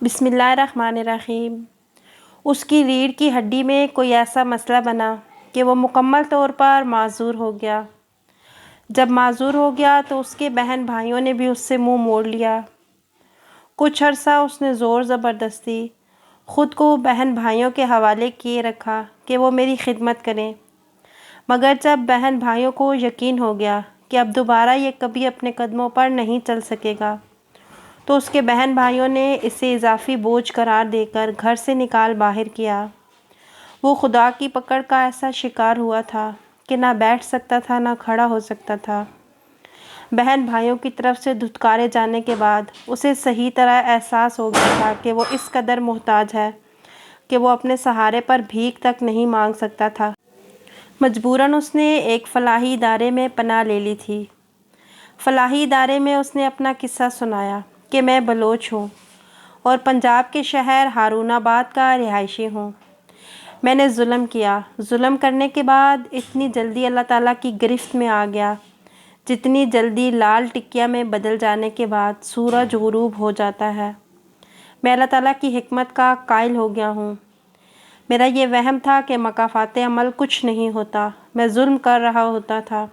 بسم اللہ الرحمن الرحیم۔ اس کی ریڑھ کی ہڈی میں کوئی ایسا مسئلہ بنا کہ وہ مکمل طور پر معذور ہو گیا۔ جب معذور ہو گیا تو اس کے بہن بھائیوں نے بھی اس سے منہ موڑ لیا۔ کچھ عرصہ اس نے زور زبردستی خود کو بہن بھائیوں کے حوالے کیے رکھا کہ وہ میری خدمت کریں، مگر جب بہن بھائیوں کو یقین ہو گیا کہ اب دوبارہ یہ کبھی اپنے قدموں پر نہیں چل سکے گا تو اس کے بہن بھائیوں نے اسے اضافی بوجھ قرار دے کر گھر سے نکال باہر کیا۔ وہ خدا کی پکڑ کا ایسا شکار ہوا تھا کہ نہ بیٹھ سکتا تھا نہ کھڑا ہو سکتا تھا۔ بہن بھائیوں کی طرف سے دھتکارے جانے کے بعد اسے صحیح طرح احساس ہو گیا تھا کہ وہ اس قدر محتاج ہے کہ وہ اپنے سہارے پر بھیک تک نہیں مانگ سکتا تھا۔ مجبوراً اس نے ایک فلاحی ادارے میں پناہ لے لی تھی۔ فلاحی ادارے میں اس نے اپنا قصہ سنایا کہ میں بلوچ ہوں اور پنجاب کے شہر ہارون آباد کا رہائشی ہوں۔ میں نے ظلم کیا، ظلم کرنے کے بعد اتنی جلدی اللہ تعالیٰ کی گرفت میں آ گیا جتنی جلدی لال ٹکیا میں بدل جانے کے بعد سورج غروب ہو جاتا ہے۔ میں اللہ تعالیٰ کی حکمت کا قائل ہو گیا ہوں۔ میرا یہ وہم تھا کہ مکافات عمل کچھ نہیں ہوتا، میں ظلم کر رہا ہوتا تھا،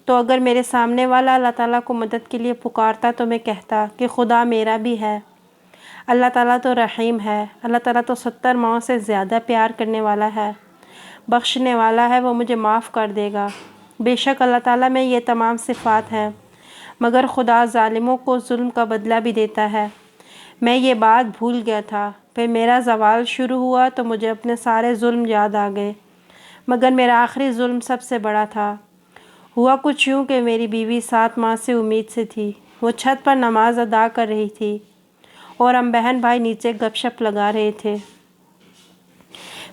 تو اگر میرے سامنے والا اللہ تعالیٰ کو مدد کے لیے پکارتا تو میں کہتا کہ خدا میرا بھی ہے، اللہ تعالیٰ تو رحیم ہے، اللہ تعالیٰ تو 70 ماؤں سے زیادہ پیار کرنے والا ہے، بخشنے والا ہے، وہ مجھے معاف کر دے گا۔ بے شک اللہ تعالیٰ میں یہ تمام صفات ہیں، مگر خدا ظالموں کو ظلم کا بدلہ بھی دیتا ہے۔ میں یہ بات بھول گیا تھا، پھر میرا زوال شروع ہوا تو مجھے اپنے سارے ظلم یاد آ گئے، مگر میرا آخری ظلم سب سے بڑا تھا۔ ہوا کچھ یوں کہ میری بیوی 7 ماہ سے امید سے تھی، وہ چھت پر نماز ادا کر رہی تھی اور ہم بہن بھائی نیچے گپ شپ لگا رہے تھے۔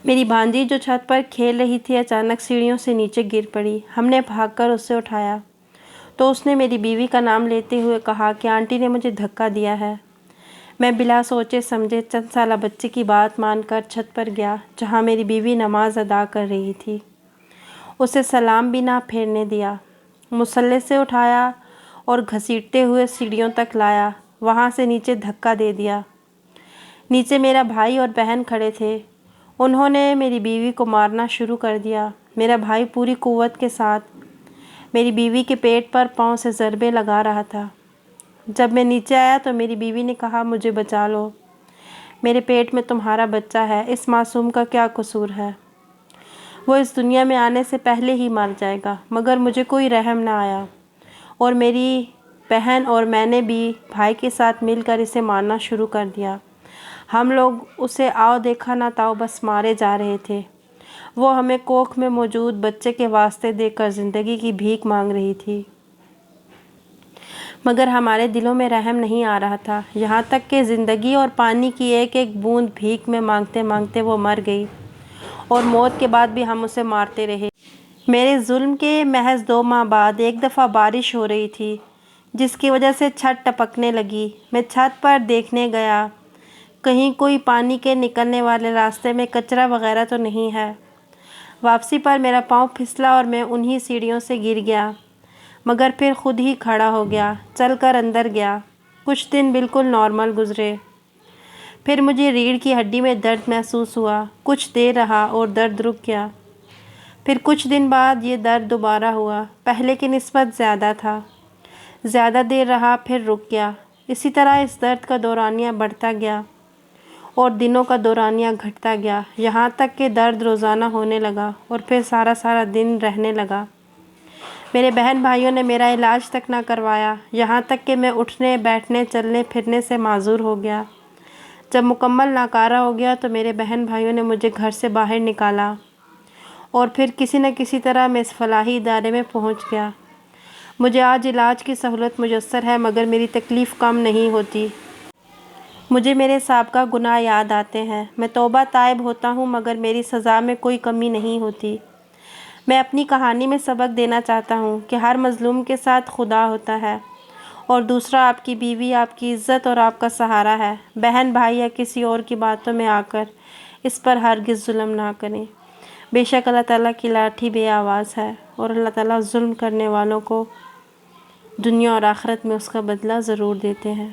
میری بھانجی جو چھت پر کھیل رہی تھی اچانک سیڑھیوں سے نیچے گر پڑی۔ ہم نے بھاگ کر اسے اٹھایا تو اس نے میری بیوی کا نام لیتے ہوئے کہا کہ آنٹی نے مجھے دھکا دیا ہے۔ میں بلا سوچے سمجھے چند سالہ بچے کی بات مان کر چھت پر گیا جہاں میری بیوی نماز ادا کر رہی تھی۔ اسے سلام بھی نہ پھیرنے دیا، مصلے سے اٹھایا اور گھسیٹتے ہوئے سیڑھیوں تک لایا، وہاں سے نیچے دھکا دے دیا۔ نیچے میرا بھائی اور بہن کھڑے تھے، انہوں نے میری بیوی کو مارنا شروع کر دیا۔ میرا بھائی پوری قوت کے ساتھ میری بیوی کے پیٹ پر پاؤں سے ضربے لگا رہا تھا۔ جب میں نیچے آیا تو میری بیوی نے کہا مجھے بچا لو، میرے پیٹ میں تمہارا بچہ ہے، اس معصوم کا کیا قصور ہے؟ وہ اس دنیا میں آنے سے پہلے ہی مر جائے گا، مگر مجھے کوئی رحم نہ آیا اور میری بہن اور میں نے بھی بھائی کے ساتھ مل کر اسے مارنا شروع کر دیا۔ ہم لوگ اسے آؤ دیکھا نہ تاؤ بس مارے جا رہے تھے۔ وہ ہمیں کوکھ میں موجود بچے کے واسطے دے کر زندگی کی بھیک مانگ رہی تھی، مگر ہمارے دلوں میں رحم نہیں آ رہا تھا، یہاں تک کہ زندگی اور پانی کی ایک ایک بوند بھیک میں مانگتے مانگتے وہ مر گئی اور موت کے بعد بھی ہم اسے مارتے رہے۔ میرے ظلم کے محض 2 ماہ بعد ایک دفعہ بارش ہو رہی تھی جس کی وجہ سے چھت ٹپکنے لگی۔ میں چھت پر دیکھنے گیا، کہیں کوئی پانی کے نکلنے والے راستے میں کچرا وغیرہ تو نہیں ہے۔ واپسی پر میرا پاؤں پھسلا اور میں انہی سیڑھیوں سے گر گیا، مگر پھر خود ہی کھڑا ہو گیا، چل کر اندر گیا۔ کچھ دن بالکل نارمل گزرے، پھر مجھے ریڑھ کی ہڈی میں درد محسوس ہوا، کچھ دیر رہا اور درد رک گیا۔ پھر کچھ دن بعد یہ درد دوبارہ ہوا، پہلے کی نسبت زیادہ تھا، زیادہ دیر رہا پھر رک گیا۔ اسی طرح اس درد کا دورانیہ بڑھتا گیا اور دنوں کا دورانیہ گھٹتا گیا، یہاں تک کہ درد روزانہ ہونے لگا اور پھر سارا دن رہنے لگا۔ میرے بہن بھائیوں نے میرا علاج تک نہ کروایا، یہاں تک کہ میں اٹھنے بیٹھنے چلنے پھرنے سے معذور ہو گیا۔ جب مکمل ناکارہ ہو گیا تو میرے بہن بھائیوں نے مجھے گھر سے باہر نکالا اور پھر کسی نہ کسی طرح میں اس فلاحی ادارے میں پہنچ گیا۔ مجھے آج علاج کی سہولت میسر ہے مگر میری تکلیف کم نہیں ہوتی۔ مجھے میرے سابقہ گناہ یاد آتے ہیں، میں توبہ تائب ہوتا ہوں مگر میری سزا میں کوئی کمی نہیں ہوتی۔ میں اپنی کہانی میں سبق دینا چاہتا ہوں کہ ہر مظلوم کے ساتھ خدا ہوتا ہے اور دوسرا آپ کی بیوی آپ کی عزت اور آپ کا سہارا ہے۔ بہن بھائی یا کسی اور کی باتوں میں آ کر اس پر ہرگز ظلم نہ کریں، بے شک اللہ تعالیٰ کی لاٹھی بے آواز ہے اور اللہ تعالیٰ ظلم کرنے والوں کو دنیا اور آخرت میں اس کا بدلہ ضرور دیتے ہیں۔